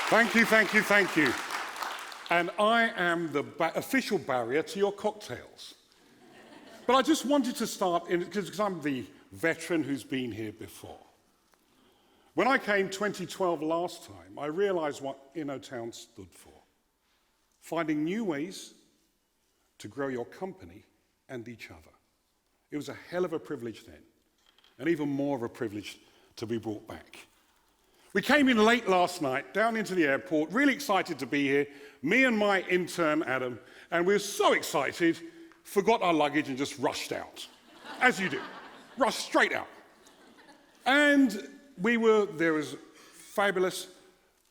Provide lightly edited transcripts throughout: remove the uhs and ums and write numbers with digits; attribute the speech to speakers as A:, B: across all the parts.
A: Thank you, thank you, thank you. And I am the official barrier to your cocktails. But I just wanted to start, because I'm the veteran who's been here before. When I came 2012 last time, I realized what InnoTown stood for. Finding new ways to grow your company and each other. It was a hell of a privilege then, and even more of a privilege to be brought back. We came in late last night, down into the airport, really excited to be here, me and my intern, Adam, and we were so excited, forgot our luggage and just rushed out. As you do, rushed straight out. And there was fabulous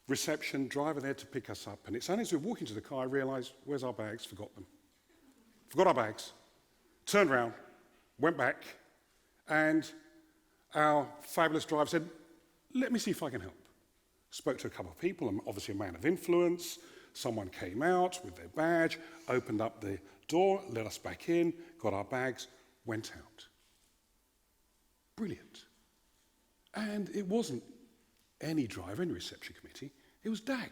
A: reception, driver there to pick us up, and it's only as we were walking to the car I realized, where's our bags? Forgot them. Forgot our bags, turned around, went back, and our fabulous driver said, let me see if I can help. Spoke to a couple of people, I'm obviously a man of influence. Someone came out with their badge, opened up the door, let us back in, got our bags, went out. Brilliant. And it wasn't any driver in the reception committee, it was Dag,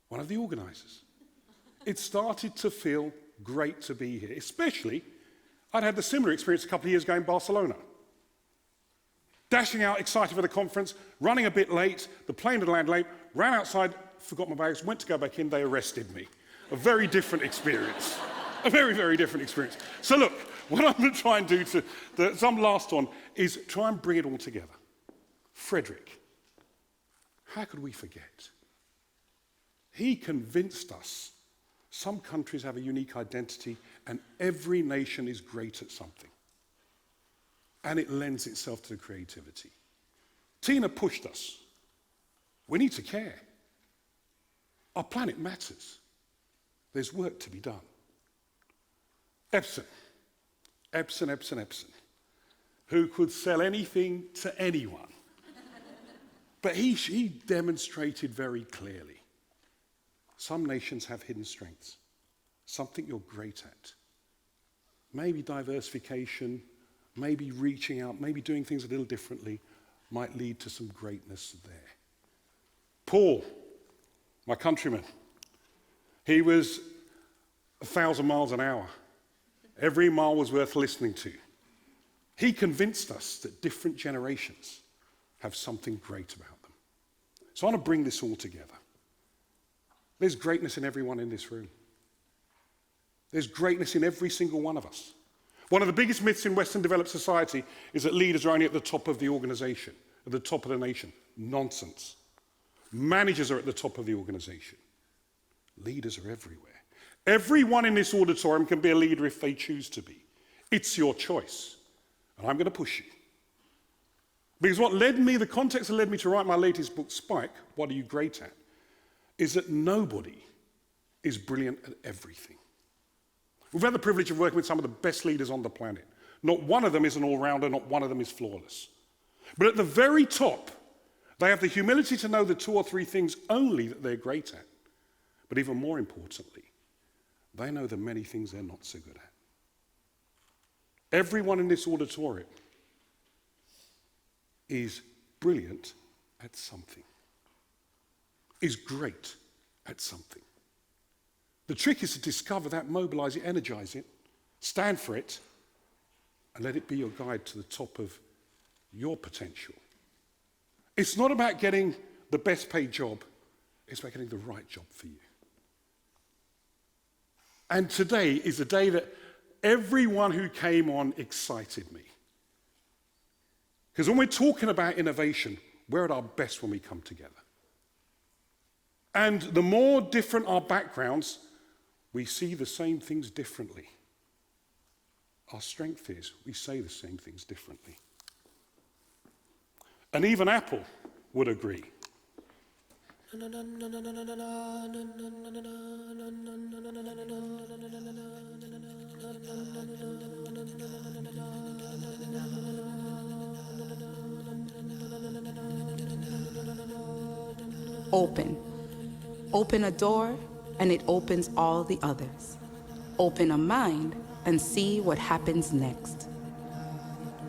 A: one of the organisers. It started to feel great to be here, especially I'd had the similar experience a couple of years ago in Barcelona. Dashing out, excited for the conference, running a bit late, the plane had landed late, ran outside, forgot my bags, went to go back in, they arrested me. A very different experience. A very, very different experience. So look, what I'm going to try and do some last one is try and bring it all together. Frederick, how could we forget? He convinced us some countries have a unique identity and every nation is great at something. And it lends itself to the creativity. Tina pushed us. We need to care. Our planet matters. There's work to be done. Epson, who could sell anything to anyone. But he demonstrated very clearly. Some nations have hidden strengths, something you're great at. Maybe diversification, maybe reaching out, maybe doing things a little differently might lead to some greatness there. Paul, my countryman, he was 1,000 miles an hour. Every mile was worth listening to. He convinced us that different generations have something great about them. So I want to bring this all together. There's greatness in everyone in this room. There's greatness in every single one of us. One of the biggest myths in Western developed society is that leaders are only at the top of the organization, at the top of the nation. Nonsense. Managers are at the top of the organization. Leaders are everywhere. Everyone in this auditorium can be a leader if they choose to be. It's your choice. And I'm going to push you. Because the context that led me to write my latest book, Spike, What Are You Great At? Is that nobody is brilliant at everything. We've had the privilege of working with some of the best leaders on the planet. Not one of them is an all-rounder, not one of them is flawless. But at the very top, they have the humility to know the 2 or 3 things only that they're great at. But even more importantly, they know the many things they're not so good at. Everyone in this auditorium is brilliant at something, is great at something. The trick is to discover that, mobilize it, energize it, stand for it, and let it be your guide to the top of your potential. It's not about getting the best paid job, it's about getting the right job for you. And today is the day that everyone who came on excited me. Because when we're talking about innovation, we're at our best when we come together. And the more different our backgrounds, we see the same things differently. Our strength is we say the same things differently. And even Apple would agree.
B: Open. Open a door, and it opens all the others. Open a mind, and see what happens next.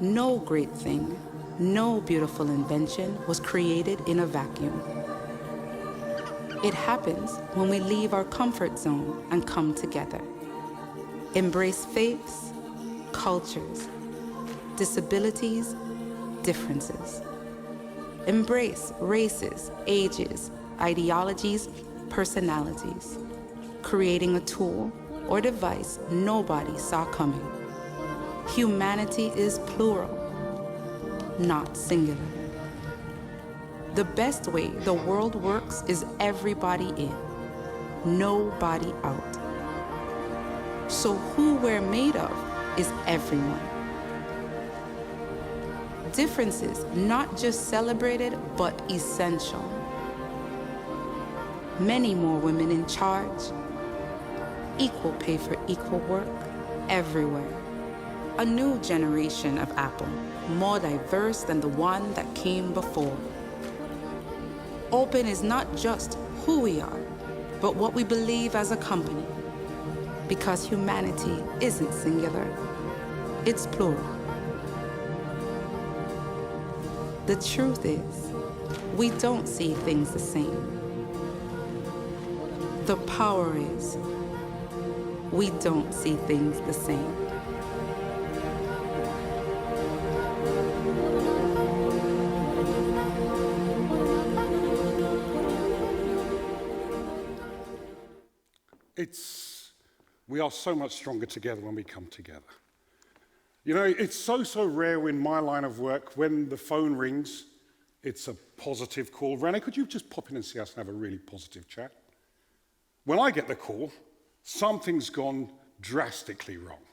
B: No great thing, no beautiful invention was created in a vacuum. It happens when we leave our comfort zone and come together. Embrace faiths, cultures, disabilities, differences. Embrace races, ages, ideologies, personalities, creating a tool or device nobody saw coming. Humanity is plural, not singular. The best way the world works is everybody in, nobody out. So who we're made of is everyone. Differences not just celebrated, but essential. Many more women in charge, equal pay for equal work everywhere. A new generation of Apple, more diverse than the one that came before. Open is not just who we are, but what we believe as a company. Because humanity isn't singular, it's plural. The truth is, we don't see things the same. The power is, we don't see things the same.
A: We are so much stronger together when we come together. You know, it's so rare in my line of work when the phone rings, it's a positive call. René, could you just pop in and see us and have a really positive chat? When I get the call, something's gone drastically wrong.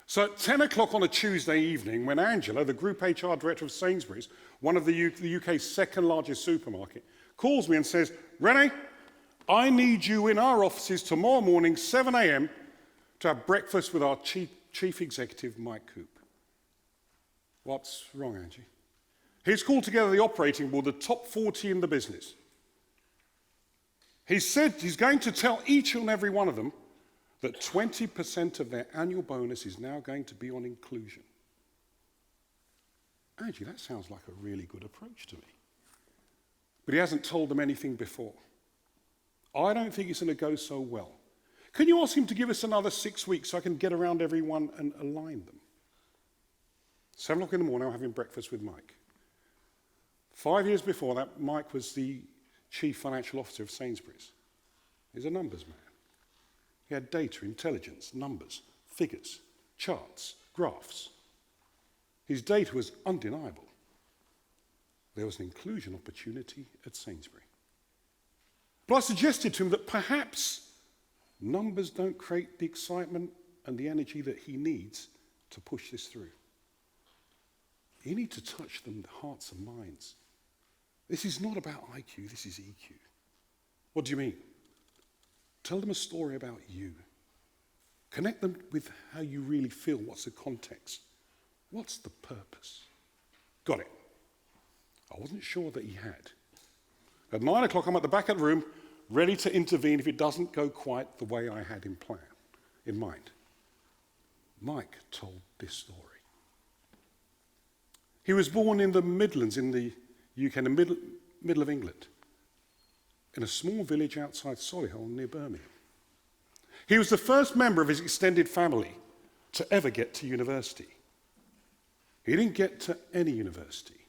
A: So at 10 o'clock on a Tuesday evening, when Angela, the Group HR Director of Sainsbury's, one of the UK's second largest supermarket, calls me and says, René, I need you in our offices tomorrow morning, 7 a.m., to have breakfast with our Chief Executive, Mike Coop. What's wrong, Angie? He's called together the operating board, the top 40 in the business. He said he's going to tell each and every one of them that 20% of their annual bonus is now going to be on inclusion. Angie, that sounds like a really good approach to me. But he hasn't told them anything before. I don't think it's going to go so well. Can you ask him to give us another 6 weeks so I can get around everyone and align them? 7 o'clock in the morning, I'm having breakfast with Mike. 5 years before that, Mike was the Chief Financial Officer of Sainsbury's. He's a numbers man. He had data, intelligence, numbers, figures, charts, graphs. His data was undeniable. There was an inclusion opportunity at Sainsbury. But I suggested to him that perhaps numbers don't create the excitement and the energy that he needs to push this through. You need to touch them, the hearts and minds. This is not about IQ, this is EQ. What do you mean? Tell them a story about you. Connect them with how you really feel. What's the context? What's the purpose? Got it. I wasn't sure that he had. At 9 o'clock, I'm at the back of the room, ready to intervene if it doesn't go quite the way I had in mind. Mike told this story. He was born in the Midlands in the UK, in the middle of England, in a small village outside Solihull near Birmingham. He was the first member of his extended family to ever get to university. He didn't get to any university.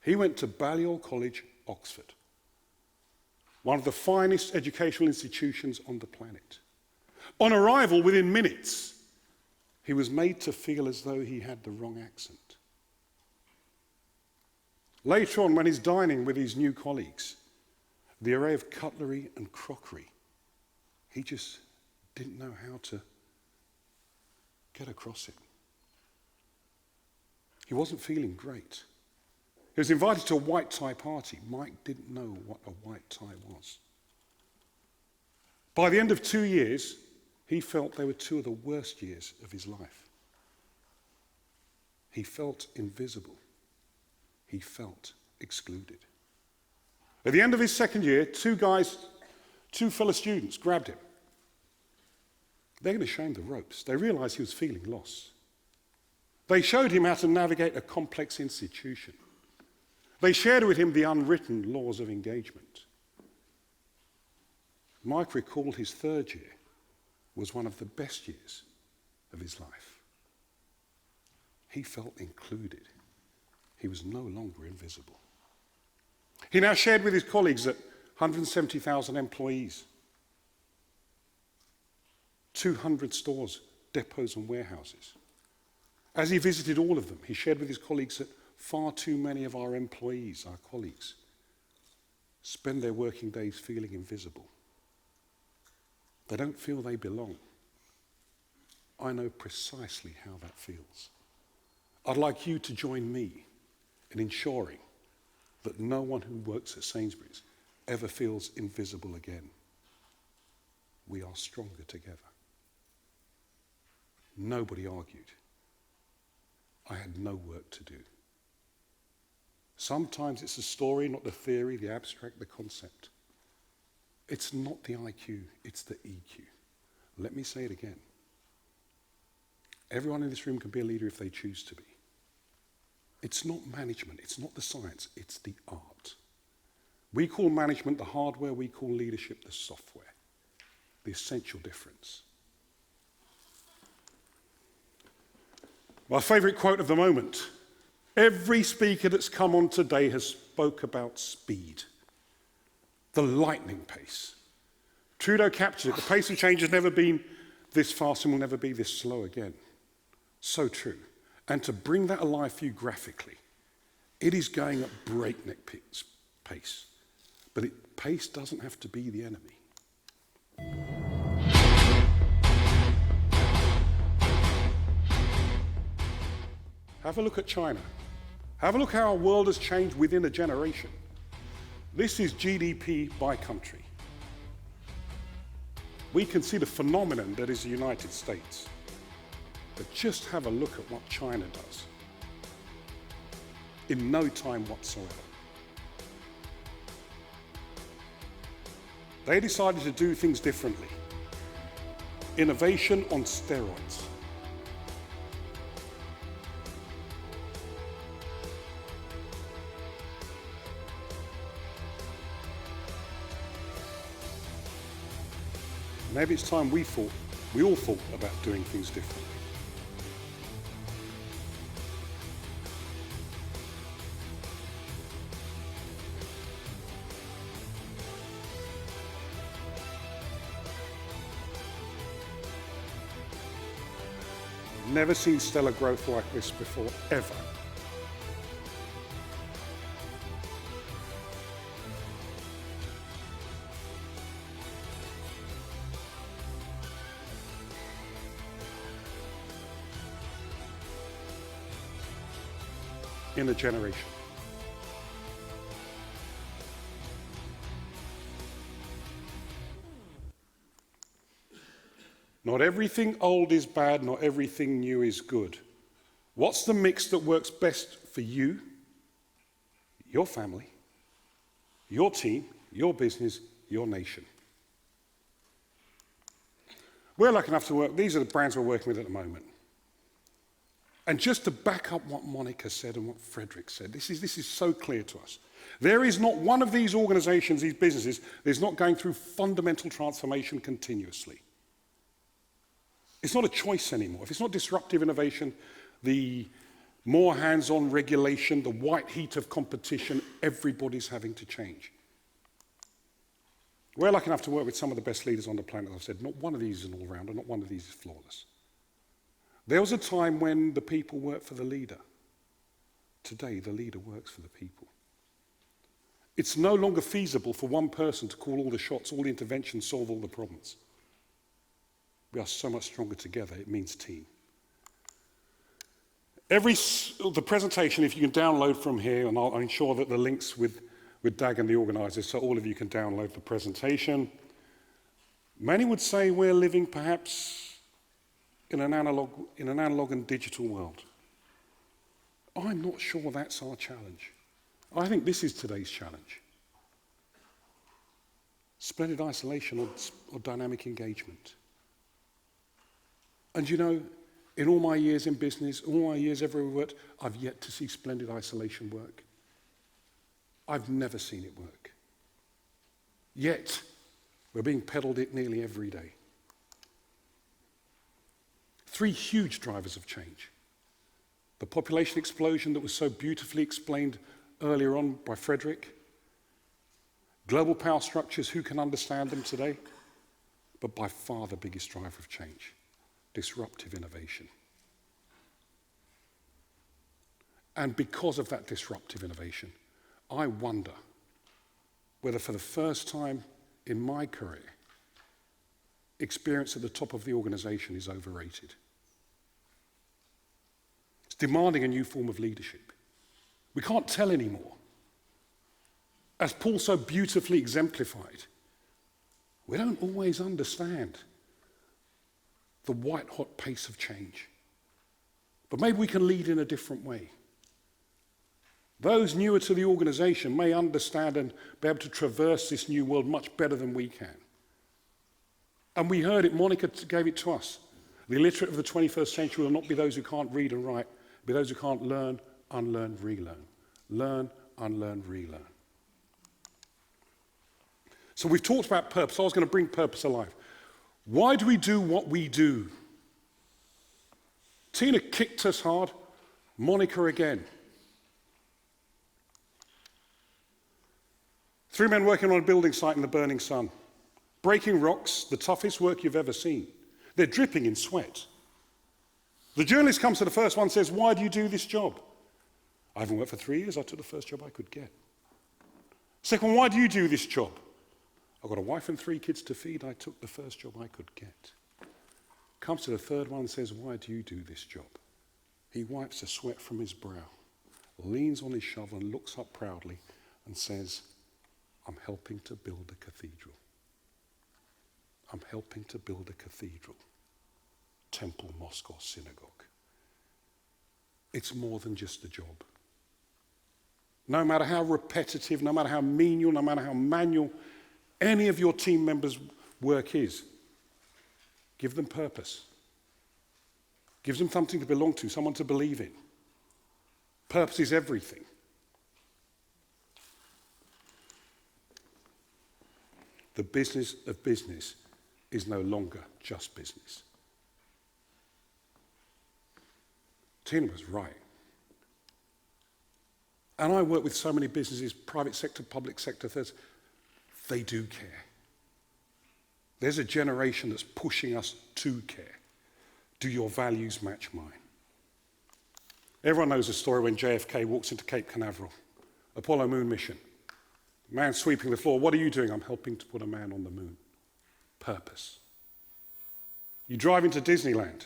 A: He went to Balliol College, Oxford, one of the finest educational institutions on the planet. On arrival, within minutes, he was made to feel as though he had the wrong accent. Later on, when he's dining with his new colleagues, the array of cutlery and crockery, he just didn't know how to get across it. He wasn't feeling great. He was invited to a white tie party. Mike didn't know what a white tie was. By the end of 2 years, he felt they were two of the worst years of his life. He felt invisible. He felt excluded. At the end of his second year, two fellow students grabbed him. They're going to show him the ropes. They realized he was feeling lost. They showed him how to navigate a complex institution. They shared with him the unwritten laws of engagement. Mike recalled his third year was one of the best years of his life. He felt included. He was no longer invisible. He now shared with his colleagues that 170,000 employees, 200 stores, depots and warehouses. As he visited all of them, he shared with his colleagues that far too many of our employees, our colleagues, spend their working days feeling invisible. They don't feel they belong. I know precisely how that feels. I'd like you to join me in ensuring that no one who works at Sainsbury's ever feels invisible again. We are stronger together. Nobody argued. I had no work to do. Sometimes it's the story, not the theory, the abstract, the concept. It's not the IQ, it's the EQ. Let me say it again. Everyone in this room can be a leader if they choose to be. It's not management, it's not the science, it's the art. We call management the hardware, we call leadership the software. The essential difference. My favourite quote of the moment. Every speaker that's come on today has spoke about speed. The lightning pace. Trudeau captured it. The pace of change has never been this fast and will never be this slow again. So true. And to bring that alive for you graphically, it is going at breakneck pace. But pace doesn't have to be the enemy. Have a look at China. Have a look how our world has changed within a generation. This is GDP by country. We can see the phenomenon that is the United States. But just have a look at what China does. In no time whatsoever. They decided to do things differently. Innovation on steroids. Maybe it's time we all thought about doing things differently. Never seen stellar growth like this before, ever. In a generation. Not everything old is bad, not everything new is good. What's the mix that works best for you, your family, your team, your business, your nation? We're lucky enough to work, these are the brands we're working with at the moment. And just to back up what Monica said and what Frederick said, this is so clear to us. There is not one of these organizations, these businesses, that is not going through fundamental transformation continuously. It's not a choice anymore. If it's not disruptive innovation, the more hands-on regulation, the white heat of competition, everybody's having to change. We're lucky enough to work with some of the best leaders on the planet. I've said, not one of these is an all-rounder, not one of these is flawless. There was a time when the people worked for the leader. Today, the leader works for the people. It's no longer feasible for one person to call all the shots, all the interventions, solve all the problems. We are so much stronger together. It means team. The presentation, if you can download from here, and I'll ensure that the links with Dag and the organisers, so all of you can download the presentation. Many would say we're living perhaps in an analog and digital world. I'm not sure that's our challenge. I think this is today's challenge. Splendid isolation or dynamic engagement. And you know, in all my years in business, all my years everywhere I've worked, I've yet to see splendid isolation work. I've never seen it work. Yet, We're being peddled it nearly every day. 3 huge drivers of change. The population explosion that was so beautifully explained earlier on by Frederick. Global power structures, who can understand them today? But by far the biggest driver of change, disruptive innovation. And because of that disruptive innovation, I wonder whether for the first time in my career, experience at the top of the organization is overrated. It's demanding a new form of leadership. We can't tell anymore. As Paul so beautifully exemplified, we don't always understand the white-hot pace of change. But maybe we can lead in a different way. Those newer to the organization may understand and be able to traverse this new world much better than we can. And we heard it, Monica gave it to us. The illiterate of the 21st century will not be those who can't read and write, be those who can't learn, unlearn, relearn. Learn, unlearn, relearn. So we've talked about purpose. I was going to bring purpose alive. Why do we do what we do? Tina kicked us hard. Monica again. 3 men working on a building site in the burning sun. Breaking rocks, the toughest work you've ever seen. They're dripping in sweat. The journalist comes to the first one and says, "Why do you do this job?" "I haven't worked for 3 years. I took the first job I could get." Second one, "Why do you do this job?" "I've got a wife and 3 kids to feed. I took the first job I could get." Comes to the third one and says, "Why do you do this job?" He wipes the sweat from his brow, leans on his shovel and looks up proudly and says, "I'm helping to build a cathedral. I'm helping to build a cathedral. Temple, mosque, or synagogue." It's more than just a job. No matter how repetitive, no matter how menial, no matter how manual any of your team members' work is, give them purpose. Give them something to belong to, someone to believe in. Purpose is everything. The business of business is no longer just business. Tina was right. And I work with so many businesses, private sector, public sector, they do care. There's a generation that's pushing us to care. Do your values match mine? Everyone knows the story when JFK walks into Cape Canaveral, Apollo moon mission. Man sweeping the floor. "What are you doing?" "I'm helping to put a man on the moon." Purpose. You drive into Disneyland.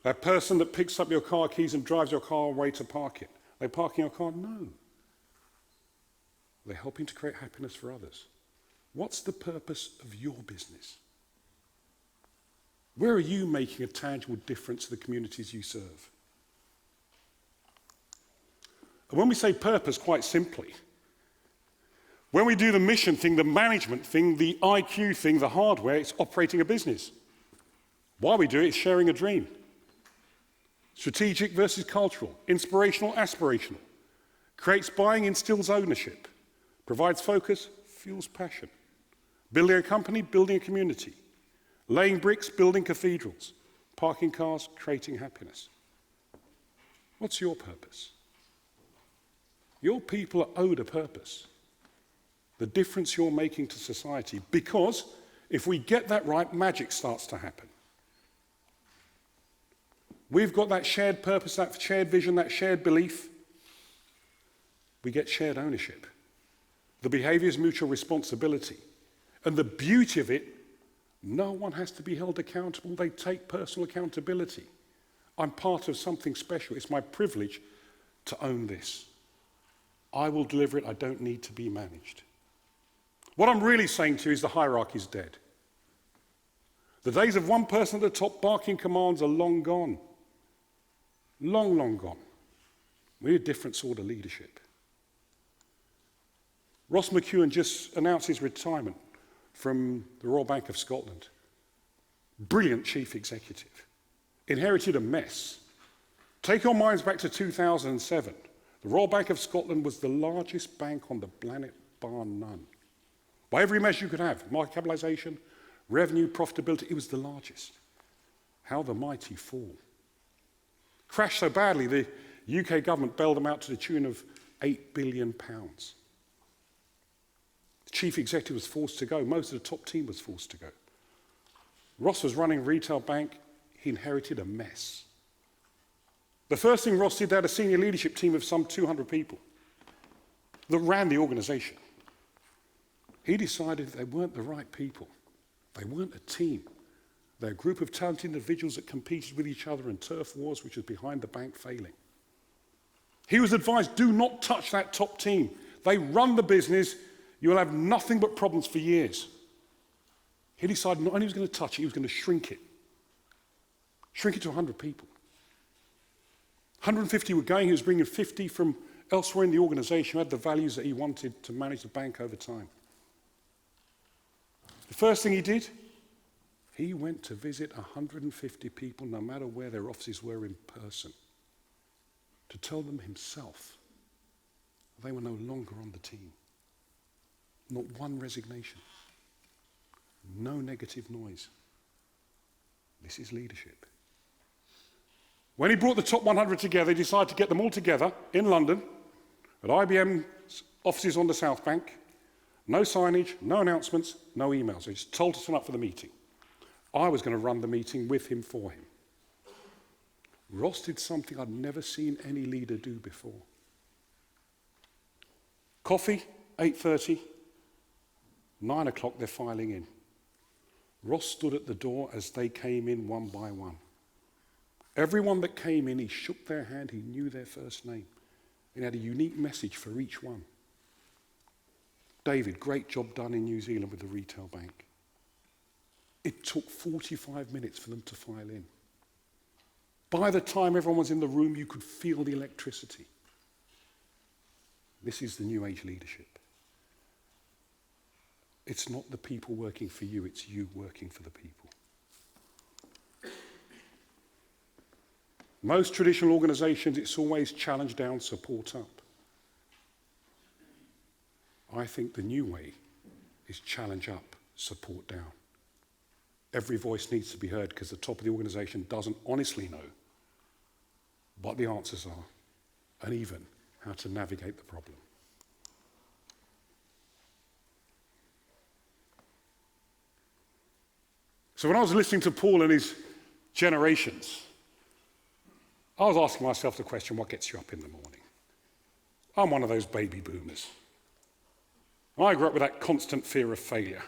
A: That person that picks up your car keys and drives your car away to park it. They parking your car? No. They're helping to create happiness for others. What's the purpose of your business? Where are you making a tangible difference to the communities you serve? And when we say purpose, quite simply, when we do the mission thing, the management thing, the IQ thing, the hardware, it's operating a business. Why we do it is sharing a dream. Strategic versus cultural, inspirational, aspirational. Creates buying, instills ownership. Provides focus, fuels passion. Building a company, building a community. Laying bricks, building cathedrals. Parking cars, creating happiness. What's your purpose? Your people are owed a purpose. The difference you're making to society, because if we get that right, magic starts to happen. We've got that shared purpose, that shared vision, that shared belief. We get shared ownership. The behavior is mutual responsibility. And the beauty of it, no one has to be held accountable. They take personal accountability. I'm part of something special. It's my privilege to own this. I will deliver it. I don't need to be managed. What I'm really saying to you is the hierarchy is dead. The days of one person at the top barking commands are long gone. Long, long gone. We need a different sort of leadership. Ross McEwen just announced his retirement from the Royal Bank of Scotland. Brilliant chief executive. Inherited a mess. Take your minds back to 2007. The Royal Bank of Scotland was the largest bank on the planet, bar none. By every measure you could have, market capitalization, revenue, profitability, it was the largest. How the mighty fall. Crashed so badly, the UK government bailed them out to the tune of £8 billion. The chief executive was forced to go. Most of the top team was forced to go. Ross was running a retail bank. He inherited a mess. The first thing Ross did, they had a senior leadership team of some 200 people that ran the organization. He decided they weren't the right people. They weren't a team. They're a group of talented individuals that competed with each other in turf wars, which was behind the bank failing. He was advised, do not touch that top team. They run the business. You'll have nothing but problems for years. He decided not only was going to touch it, he was going to shrink it. Shrink it to 100 people. 150 were going. He was bringing 50 from elsewhere in the organization who had the values that he wanted to manage the bank over time. The first thing he did, he went to visit 150 people, no matter where their offices were, in person, to tell them himself they were no longer on the team. Not one resignation. No negative noise. This is leadership. When he brought the top 100 together, he decided to get them all together in London at IBM's offices on the South Bank. No signage, no announcements, no emails. He just told us to turn up for the meeting. I was going to run the meeting with him for him. Ross did something I'd never seen any leader do before. Coffee, 8:30. 9 o'clock, they're filing in. Ross stood at the door as they came in one by one. Everyone that came in, he shook their hand, he knew their first name. He had a unique message for each one. David, great job done in New Zealand with the retail bank. It took 45 minutes for them to file in. By the time everyone was in the room, you could feel the electricity. This is the new age leadership. It's not the people working for you, it's you working for the people. Most traditional organizations, it's always challenge down, support up. I think the new way is challenge up, support down. Every voice needs to be heard because the top of the organization doesn't honestly know what the answers are and even how to navigate the problem. So when I was listening to Paul and his generations, I was asking myself the question, what gets you up in the morning? I'm one of those baby boomers. I grew up with that constant fear of failure,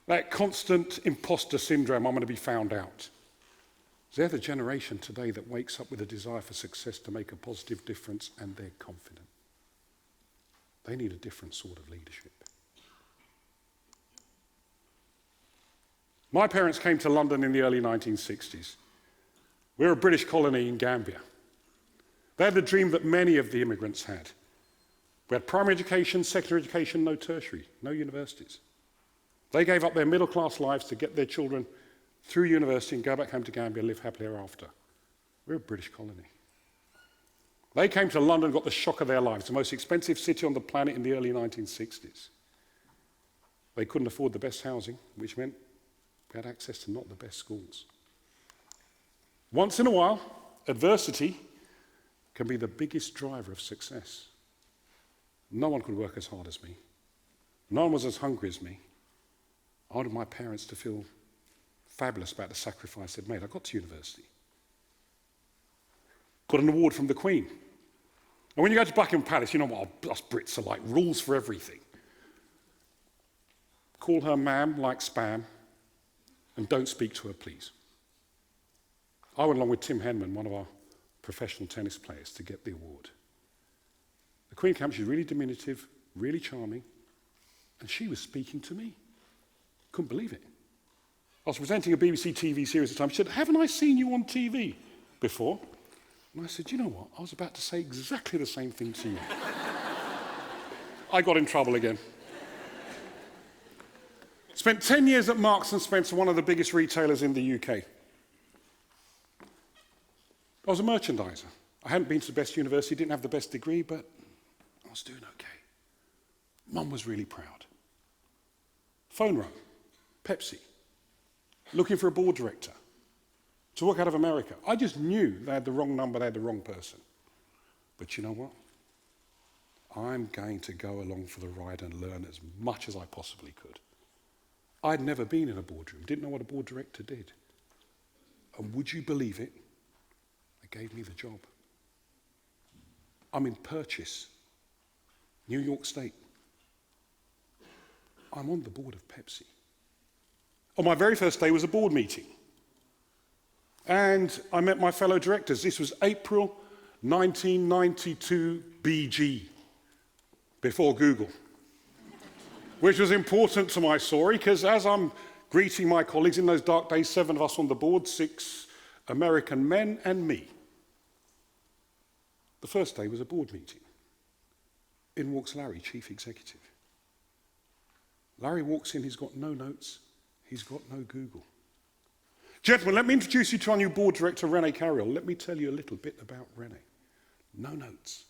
A: that constant imposter syndrome, I'm going to be found out. They're the generation today that wakes up with a desire for success to make a positive difference, and they're confident. They need a different sort of leadership. My parents came to London in the early 1960s. We were a British colony in Gambia. They had the dream that many of the immigrants had. We had primary education, secondary education, no tertiary, no universities. They gave up their middle-class lives to get their children through university and go back home to Gambia and live happily ever after. We're a British colony. They came to London and got the shock of their lives, the most expensive city on the planet in the early 1960s. They couldn't afford the best housing, which meant we had access to not the best schools. Once in a while, adversity can be the biggest driver of success. No one could work as hard as me. No one was as hungry as me. I wanted my parents to feel fabulous about the sacrifice they'd made. I got to university. Got an award from the Queen. And when you go to Buckingham Palace, you know what us Brits are like, rules for everything. Call her ma'am like spam, and don't speak to her, please. I went along with Tim Henman, one of our professional tennis players, to get the award. The Queen came, she's really diminutive, really charming, and she was speaking to me. Couldn't believe it. I was presenting a BBC TV series at the time. She said, haven't I seen you on TV before? And I said, you know what? I was about to say exactly the same thing to you. I got in trouble again. Spent 10 years at Marks & Spencer, one of the biggest retailers in the UK. I was a merchandiser. I hadn't been to the best university, didn't have the best degree, but I was doing okay. Mum was really proud. Phone rang. Pepsi. Looking for a board director to work out of America. I just knew they had the wrong number, they had the wrong person. But you know what? I'm going to go along for the ride and learn as much as I possibly could. I'd never been in a boardroom, didn't know what a board director did. And would you believe it? They gave me the job. I'm in Purchase, New York State. I'm on the board of Pepsi. On my very first day was a board meeting. And I met my fellow directors. This was April 1992 BG, before Google, which was important to my story because as I'm greeting my colleagues in those dark days, 7 of us on the board, 6 American men and me. The first day was a board meeting. In walks Larry, chief executive. Larry walks in, he's got no notes, he's got no Google. Gentlemen, let me introduce you to our new board director, René Carayol. Let me tell you a little bit about René. No notes,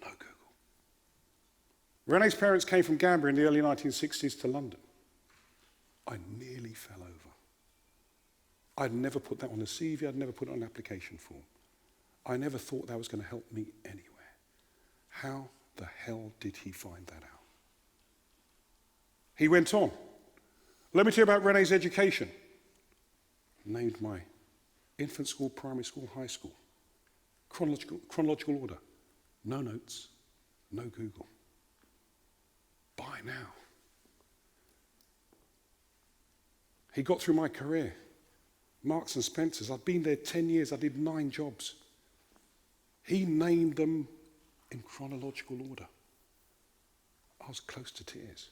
A: no Google. René's parents came from Gambia in the early 1960s to London. I nearly fell over. I'd never put that on a CV, I'd never put it on an application form. I never thought that was going to help me anywhere. How the hell did he find that out? He went on. Let me tell you about René's education. Named my infant school, primary school, high school. Chronological order. No notes, no Google. By now. He got through my career. Marks and Spencer's. I'd been there 10 years. I did 9 jobs. He named them in chronological order. I was close to tears.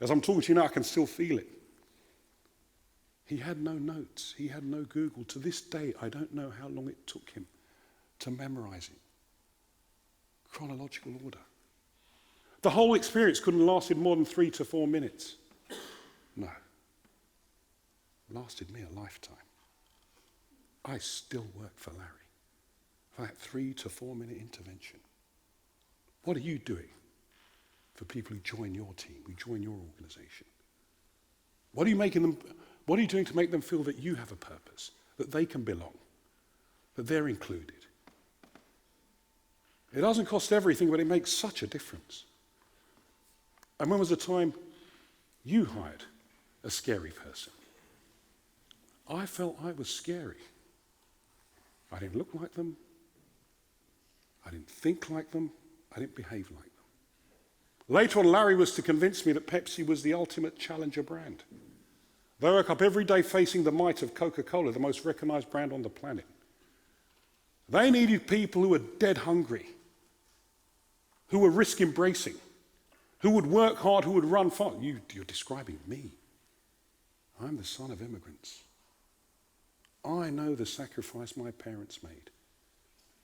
A: As I'm talking to you now, I can still feel it. He had no notes. He had no Google. To this day, I don't know how long it took him to memorize it. Chronological order. The whole experience couldn't have lasted more than 3 to 4 minutes. No. It lasted me a lifetime. I still work for Larry for that 3 to 4 minute intervention. What are you doing for people who join your team, who join your organization? What are you doing to make them feel that you have a purpose, that they can belong, that they're included? It doesn't cost everything, but it makes such a difference. And when was the time you hired a scary person? I felt I was scary. I didn't look like them. I didn't think like them. I didn't behave like them. Later on, Larry was to convince me that Pepsi was the ultimate challenger brand. They woke up every day facing the might of Coca-Cola, the most recognized brand on the planet. They needed people who were dead hungry, who were risk embracing, who would work hard, who would run fast. You're describing me. I'm the son of immigrants. I know the sacrifice my parents made.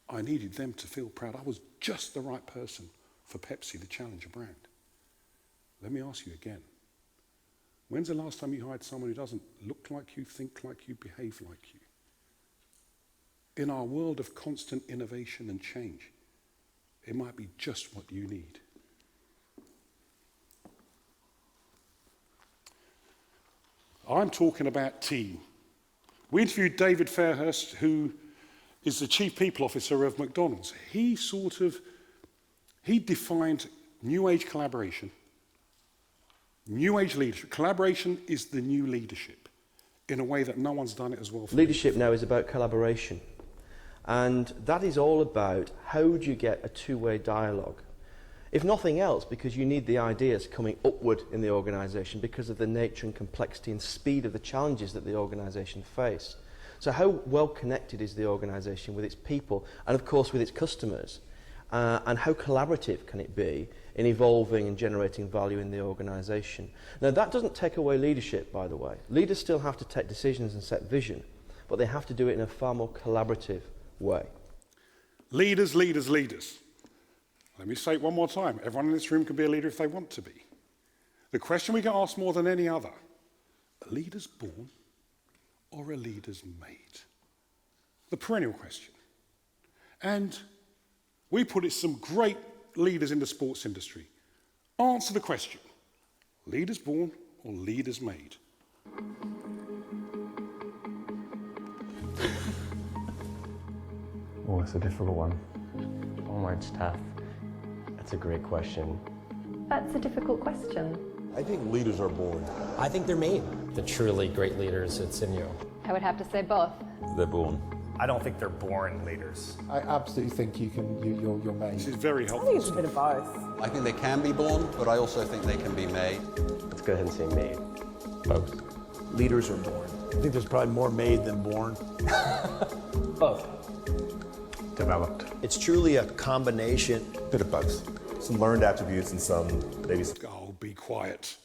A: I needed them to feel proud. I was just the right person for Pepsi, the challenger brand. Let me ask you again. When's the last time you hired someone who doesn't look like you, think like you, behave like you? In our world of constant innovation and change, it might be just what you need. I'm talking about team. We interviewed David Fairhurst, who is the Chief People Officer of McDonald's. He defined New Age collaboration, New Age leadership. Collaboration is the new leadership in a way that no one's done it as well.
C: Leadership now is about collaboration. And that is all about how do you get a two-way dialogue. If nothing else, because you need the ideas coming upward in the organisation because of the nature and complexity and speed of the challenges that the organisation face. So how well connected is the organisation with its people and of course with its customers? And how collaborative can it be in evolving and generating value in the organisation? Now that doesn't take away leadership, by the way. Leaders still have to take decisions and set vision, but they have to do it in a far more collaborative way.
A: Leaders, leaders, leaders. Let me say it one more time. Everyone in this room can be a leader if they want to be. The question we get asked more than any other, are leaders born or are leaders made? The perennial question. And we put it some great leaders in the sports industry. Answer the question, leaders born or leaders made?
D: Oh, it's a difficult one. Homework's tough. That's a great question.
E: That's a difficult question.
F: I think leaders are born.
G: I think they're made. The truly great leaders, it's in you.
E: I would have to say both.
F: They're born.
H: I don't think they're born leaders.
I: I absolutely think you're made.
A: This is very
J: I
A: helpful.
J: think it's a bit of both.
K: I think they can be born, but I also think they can be made.
D: Let's go ahead and say made. Both.
F: Leaders are born. I think there's probably more made than born.
D: Both. Developed.
G: It's truly a combination.
F: Bit of both. Some learned attributes and some maybe.
A: Oh, be quiet.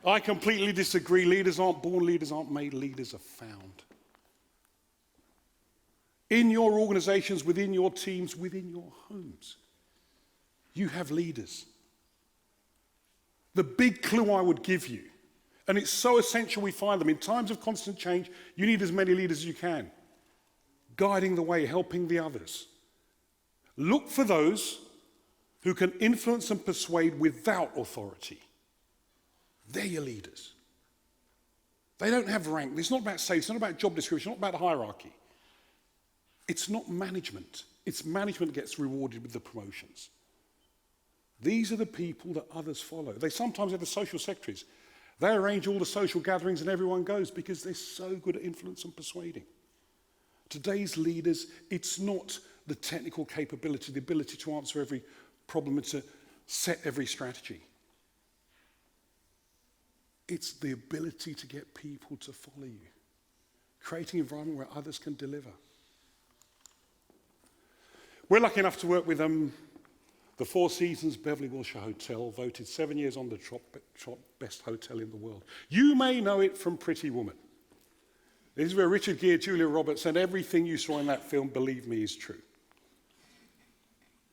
A: I completely disagree. Leaders aren't born, leaders aren't made, leaders are found. In your organizations, within your teams, within your homes, you have leaders. The big clue I would give you, and it's so essential we find them, in times of constant change, you need as many leaders as you can, guiding the way, helping the others. Look for those who can influence and persuade without authority. They're your leaders. They don't have rank. It's not about sales. It's not about job description. It's not about hierarchy. It's not management. It's management gets rewarded with the promotions. These are the people that others follow. They sometimes have the social secretaries. They arrange all the social gatherings and everyone goes because they're so good at influence and persuading. Today's leaders, it's not the technical capability, the ability to answer every problem and to set every strategy. It's the ability to get people to follow you, creating an environment where others can deliver. We're lucky enough to work with the Four Seasons Beverly Wilshire Hotel, voted 7 years on the top best hotel in the world. You may know it from Pretty Woman. This is where Richard Gere, Julia Roberts, and everything you saw in that film, believe me, is true.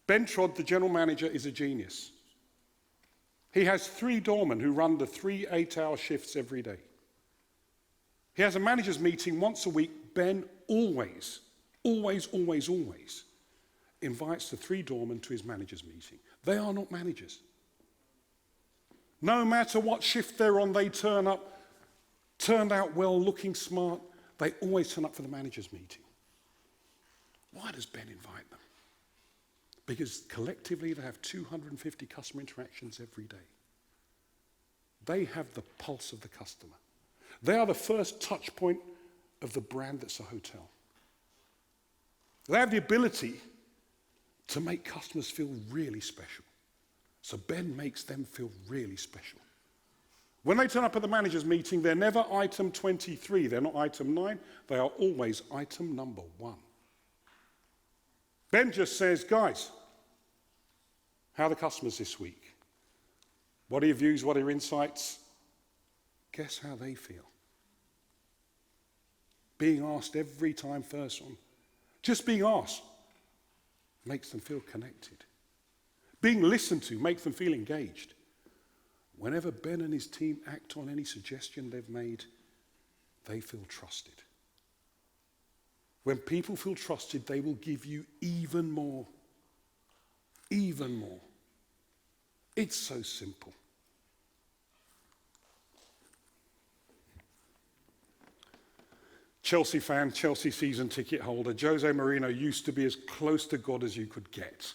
A: Ben Trott, the general manager, is a genius. He has 3 doormen who run the 3 8-hour shifts every day. He has a manager's meeting once a week. Ben always invites the 3 doormen to his manager's meeting. They are not managers. No matter what shift they're on, they turn up, turned out well, looking smart. They always turn up for the manager's meeting. Why does Ben invite them? Because collectively they have 250 customer interactions every day. They have the pulse of the customer. They are the first touch point of the brand that's a hotel. They have the ability to make customers feel really special. So Ben makes them feel really special. When they turn up at the manager's meeting, they're never item 23, they're not item 9, they are always item number 1. Ben just says, guys, how are the customers this week? What are your views, what are your insights? Guess how they feel? Being asked every time first one. Just being asked makes them feel connected. Being listened to makes them feel engaged. Whenever Ben and his team act on any suggestion they've made, they feel trusted. When people feel trusted, they will give you even more. Even more. It's so simple. Chelsea fan, Chelsea season ticket holder, Jose Mourinho used to be as close to God as you could get.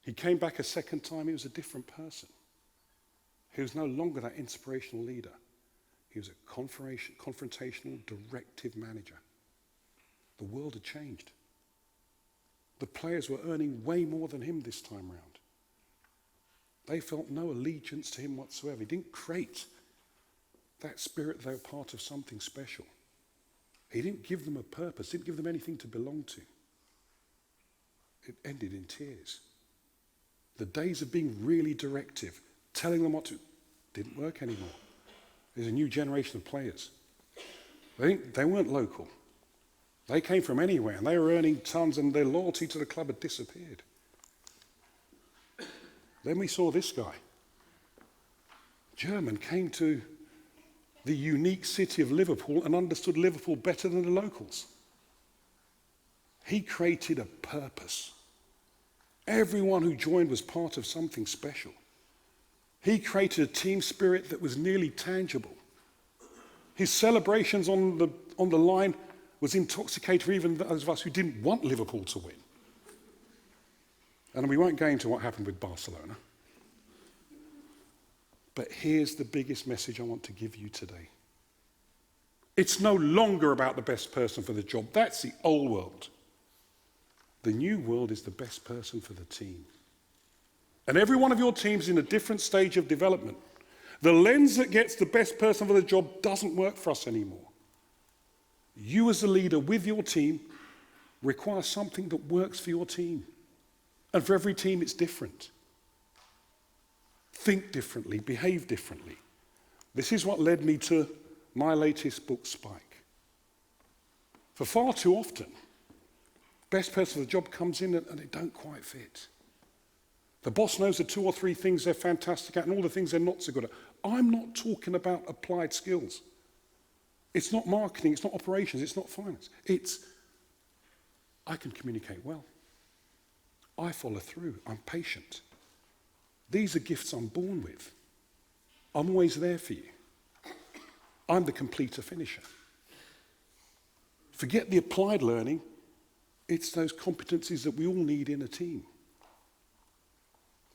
A: He came back a second time, he was a different person. He was no longer that inspirational leader. He was a confrontational, directive manager. The world had changed. The players were earning way more than him this time round. They felt no allegiance to him whatsoever. He didn't create that spirit they were part of something special. He didn't give them a purpose, didn't give them anything to belong to. It ended in tears. The days of being really directive, telling them what to, didn't work anymore. There's a new generation of players. They weren't local. They came from anywhere and they were earning tons and their loyalty to the club had disappeared. Then we saw this guy. German came to the unique city of Liverpool and understood Liverpool better than the locals. He created a purpose. Everyone who joined was part of something special. He created a team spirit that was nearly tangible. His celebrations on the line was intoxicating for even those of us who didn't want Liverpool to win. And we won't go into what happened with Barcelona. But here's the biggest message I want to give you today. It's no longer about the best person for the job. That's the old world. The new world is the best person for the team. And every one of your teams is in a different stage of development. The lens that gets the best person for the job doesn't work for us anymore. You as a leader with your team require something that works for your team. And for every team, it's different. Think differently, behave differently. This is what led me to my latest book, Spike. For far too often, best person for the job comes in and they don't quite fit. The boss knows the 2 or 3 things they're fantastic at and all the things they're not so good at. I'm not talking about applied skills. It's not marketing, it's not operations, it's not finance. It's, I can communicate well. I follow through, I'm patient. These are gifts I'm born with. I'm always there for you. I'm the completer finisher. Forget the applied learning. It's those competencies that we all need in a team.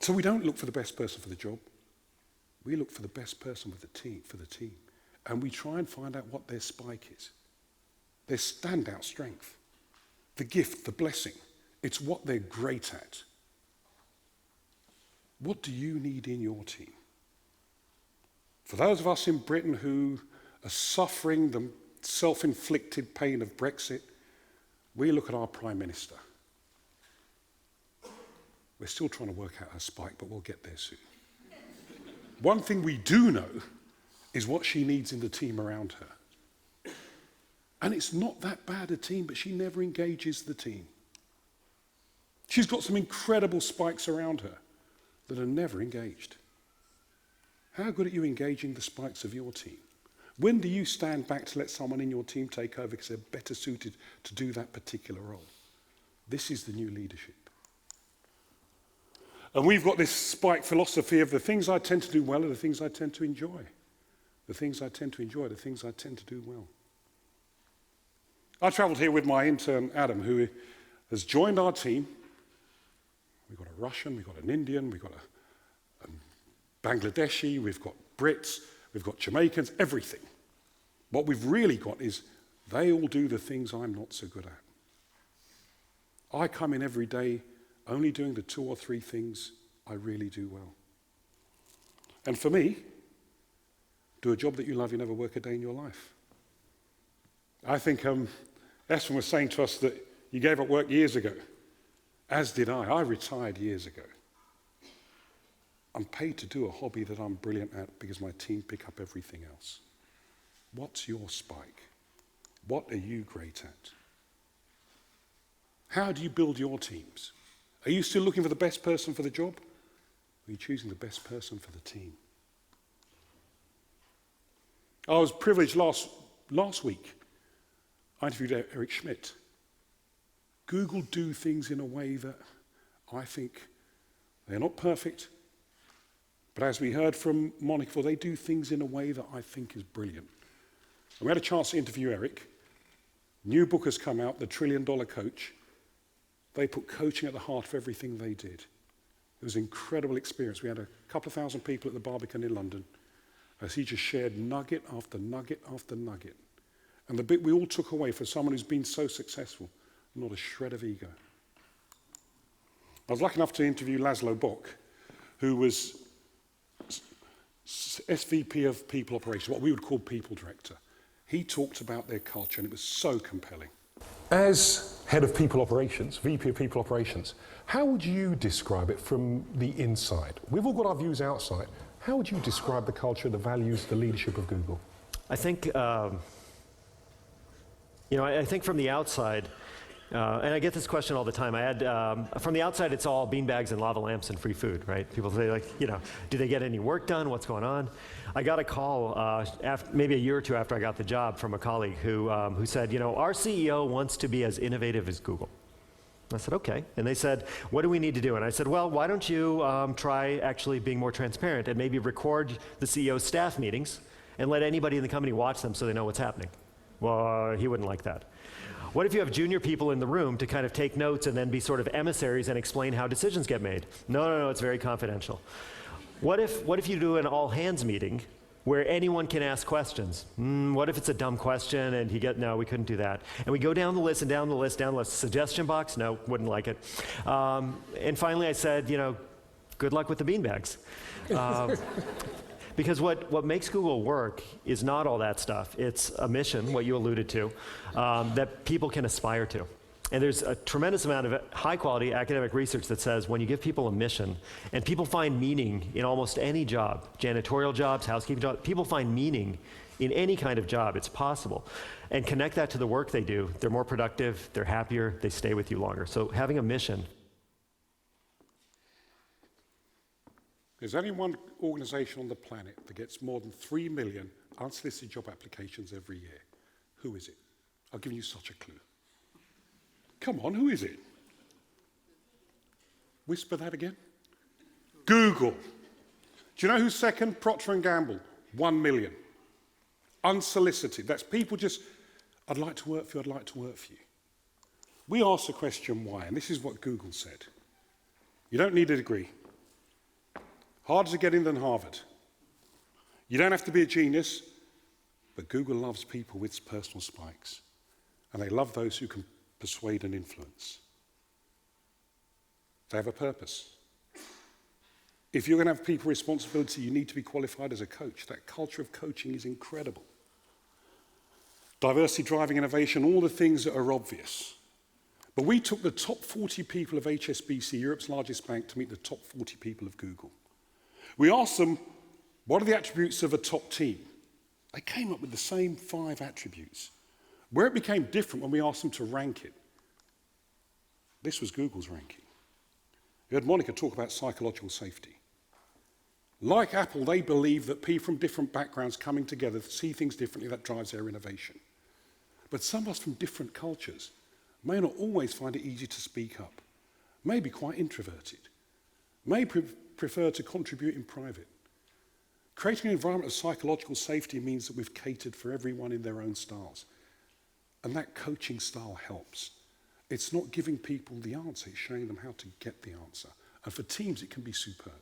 A: So we don't look for the best person for the job. We look for the best person with the team. And we try and find out what their spike is. Their standout strength. The gift, the blessing. It's what they're great at. What do you need in your team? For those of us in Britain who are suffering the self-inflicted pain of Brexit, we look at our Prime Minister. We're still trying to work out her spike, but we'll get there soon. One thing we do know is what she needs in the team around her. And it's not that bad a team, but she never engages the team. She's got some incredible spikes around her that are never engaged. How good are you engaging the spikes of your team? When do you stand back to let someone in your team take over because they're better suited to do that particular role? This is the new leadership. And we've got this spike philosophy of the things I tend to do well are the things I tend to enjoy. The things I tend to enjoy are the things I tend to do well. I travelled here with my intern, Adam, who has joined our team. We've got a Russian, we've got an Indian, we've got a Bangladeshi, we've got Brits, we've got Jamaicans, everything. What we've really got is they all do the things I'm not so good at. I come in every day only doing the 2 or 3 things I really do well. And for me, do a job that you love, you never work a day in your life. I think Espen was saying to us that you gave up work years ago, as did I. I retired years ago. I'm paid to do a hobby that I'm brilliant at because my team pick up everything else. What's your spike? What are you great at? How do you build your teams? Are you still looking for the best person for the job? Or are you choosing the best person for the team? I was privileged last week. I interviewed Eric Schmidt. Google do things in a way that I think they're not perfect, but as we heard from Monica before, they do things in a way that I think is brilliant. And we had a chance to interview Eric. New book has come out, The $1 Trillion Coach. They put coaching at the heart of everything they did. It was an incredible experience. We had a couple of thousand people at the Barbican in London as he just shared nugget after nugget after nugget. And the bit we all took away for someone who's been so successful, not a shred of ego. I was lucky enough to interview Laszlo Bock, who was SVP of People Operations, what we would call People Director. He talked about their culture, and it was so compelling.
J: As head of People Operations, VP of People Operations, how would you describe it from the inside? We've all got our views outside. How would you describe the culture, the values, the leadership of Google?
D: I think, I think from the outside, and I get this question all the time. From the outside, it's all beanbags and lava lamps and free food, right? People say, do they get any work done? What's going on? I got a call maybe a year or 2 after I got the job from a colleague who said, our CEO wants to be as innovative as Google. I said, okay. And they said, what do we need to do? And I said, well, why don't you try actually being more transparent and maybe record the CEO's staff meetings and let anybody in the company watch them so they know what's happening? Well, he wouldn't like that. What if you have junior people in the room to kind of take notes and then be sort of emissaries and explain how decisions get made? No, it's very confidential. What if you do an all-hands meeting where anyone can ask questions? What if it's a dumb question and no, we couldn't do that. And we go down the list and down the list, down the list. Suggestion box? No, wouldn't like it. And finally I said, good luck with the beanbags. Because what makes Google work is not all that stuff. It's a mission, what you alluded to, that people can aspire to. And there's a tremendous amount of high-quality academic research that says when you give people a mission, and people find meaning in almost any job, janitorial jobs, housekeeping jobs, people find meaning in any kind of job, it's possible. And connect that to the work they do, they're more productive, they're happier, they stay with you longer. So having a mission.
A: There's only one organization on the planet that gets more than 3 million unsolicited job applications every year. Who is it? I'll give you such a clue. Come on, who is it? Whisper that again. Google. Do you know who's second? Procter & Gamble. 1 million. Unsolicited. That's people just, I'd like to work for you, I'd like to work for you. We asked the question why, and this is what Google said. You don't need a degree. Harder to get in than Harvard. You don't have to be a genius, but Google loves people with personal spikes. And they love those who can persuade and influence. They have a purpose. If you're going to have people responsibility, you need to be qualified as a coach. That culture of coaching is incredible. Diversity, driving innovation, all the things that are obvious. But we took the top 40 people of HSBC, Europe's largest bank, to meet the top 40 people of Google. We asked them, what are the attributes of a top team? They came up with the same 5 attributes. Where it became different when we asked them to rank it, this was Google's ranking. You heard Monica talk about psychological safety. Like Apple, they believe that people from different backgrounds coming together see things differently, that drives their innovation. But some of us from different cultures may not always find it easy to speak up, may be quite introverted, may prefer to contribute in private. Creating an environment of psychological safety means that we've catered for everyone in their own styles. And that coaching style helps. It's not giving people the answer, it's showing them how to get the answer. And for teams, it can be superb.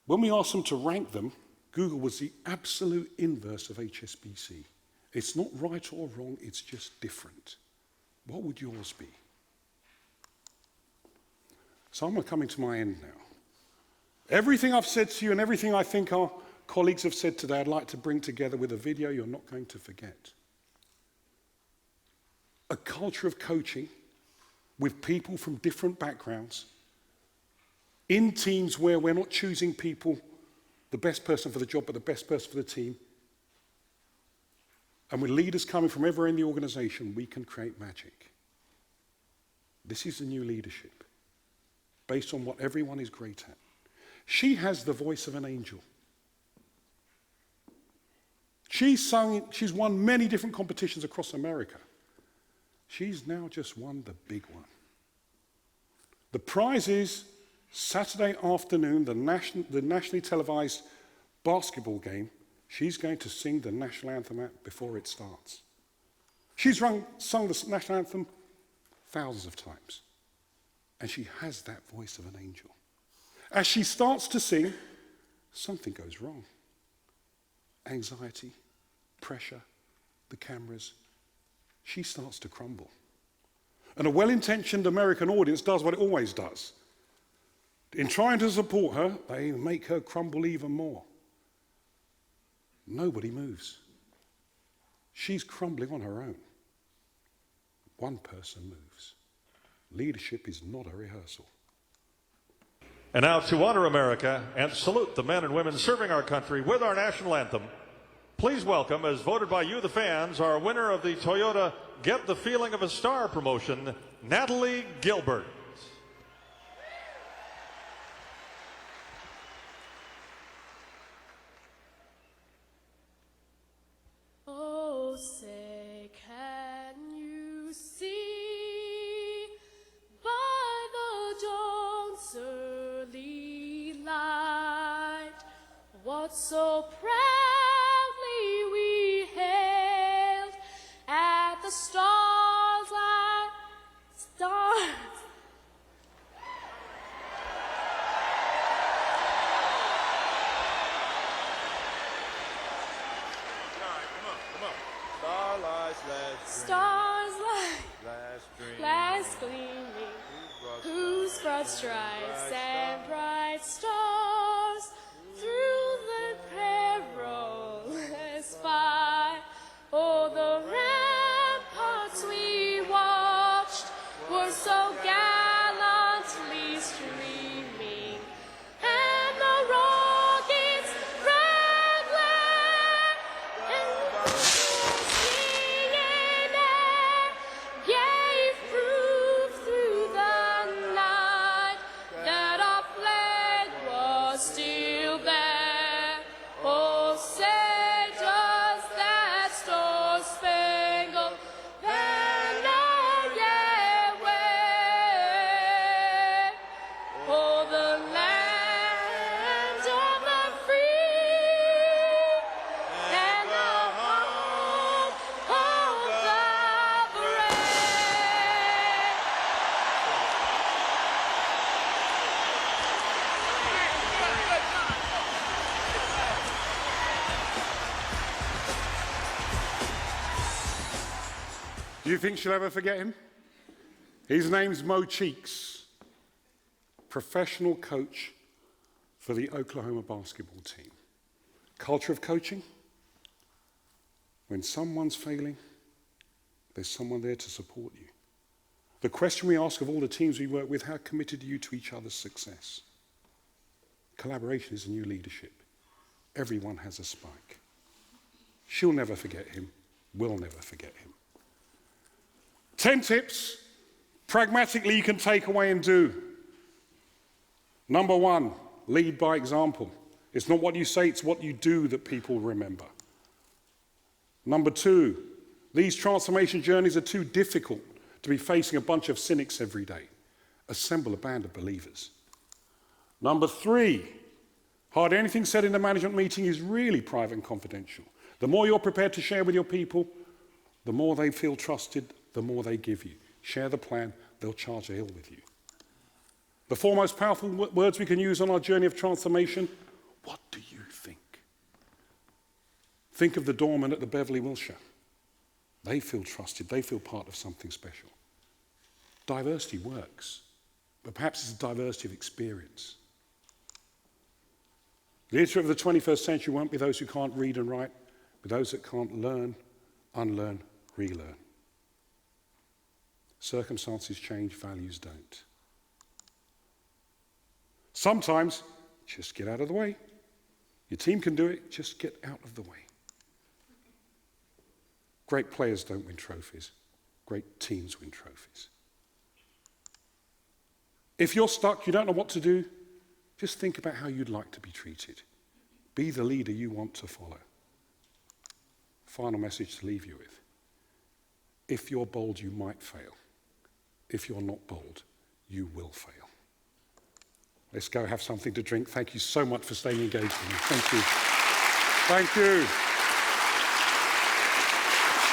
A: When we asked them to rank them, Google was the absolute inverse of HSBC. It's not right or wrong, it's just different. What would yours be? So I'm coming to my end now. Everything I've said to you and everything I think our colleagues have said today, I'd like to bring together with a video you're not going to forget. A culture of coaching with people from different backgrounds, in teams where we're not choosing people, the best person for the job, but the best person for the team. And with leaders coming from everywhere in the organization, we can create magic. This is the new leadership, based on what everyone is great at. She has the voice of an angel. She's won many different competitions across America. She's now just won the big one. The prize is Saturday afternoon, the nationally televised basketball game. She's going to sing the national anthem before it starts. She's sung the national anthem thousands of times. And she has that voice of an angel. As she starts to sing, something goes wrong. Anxiety, pressure, the cameras. She starts to crumble. And a well-intentioned American audience does what it always does. In trying to support her, they make her crumble even more. Nobody moves. She's crumbling on her own. One person moves. Leadership is not a rehearsal.
L: And now to honor America and salute the men and women serving our country with our national anthem, please welcome, as voted by you, the fans, our winner of the Toyota Get the Feeling of a Star promotion, Natalie Gilbert.
M: Oh, say, can you see what so proudly we hailed at the stars like stars. Stars like glass gleaming, whose broad stripes and bright stars through the perilous fight. Oh, the ramparts we watched were so gallantly streaming, and the rockets rattling and singing air gave proof through the night that our flag was still there. Oh, say does that star-spangled banner yet wave? Oh, the land of the free and the home of the brave.
A: Do you think she'll ever forget him? His name's Mo Cheeks, professional coach for the Oklahoma basketball team. Culture of coaching: when someone's failing, there's someone there to support you. The question we ask of all the teams we work with: how committed are you to each other's success? Collaboration is the new leadership. Everyone has a spike. She'll never forget him. We'll never forget him. 10 tips, pragmatically, you can take away and do. Number 1, lead by example. It's not what you say, it's what you do that people remember. Number 2, these transformation journeys are too difficult to be facing a bunch of cynics every day. Assemble a band of believers. Number 3, hardly anything said in the management meeting is really private and confidential. The more you're prepared to share with your people, the more they feel trusted, the more they give you. Share the plan, they'll charge a hill with you. The 4 most powerful words we can use on our journey of transformation: what do you think? Think of the doorman at the Beverly Wilshire. They feel trusted, they feel part of something special. Diversity works, but perhaps it's a diversity of experience. The leader of the 21st century won't be those who can't read and write, but those that can't learn, unlearn, relearn. Circumstances change, values don't. Sometimes, just get out of the way. Your team can do it, just get out of the way. Great players don't win trophies. Great teams win trophies. If you're stuck, you don't know what to do, just think about how you'd like to be treated. Be the leader you want to follow. Final message to leave you with: if you're bold, you might fail. If you're not bold, you will fail. Let's go have something to drink. Thank you so much for staying engaged with me. Thank you. Thank you.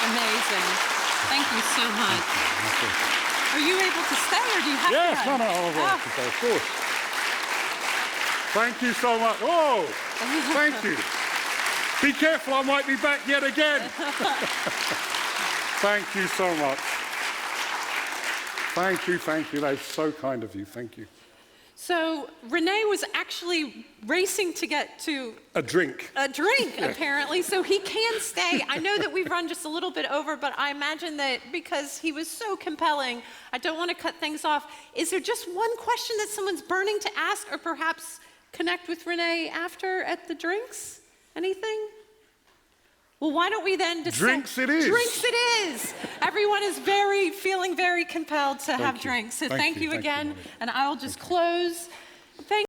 N: Amazing. Thank you so much. Are you able to stay, or do you have to?
A: Yes, no, of course. Thank you so much. Oh, thank you. Be careful, I might be back yet again. Thank you so much. Thank you. That's so kind of you. Thank you.
N: So René was actually racing to get to
A: a drink,
N: apparently, so he can stay. I know that we've run just a little bit over, but I imagine that because he was so compelling, I don't want to cut things off. Is there just one question that someone's burning to ask, or perhaps connect with René after at the drinks? Anything? Well, why don't we then decide?
A: Drinks it is.
N: Drinks it is. Everyone is feeling very compelled to have drinks. So thank you again. And I'll just close. Thank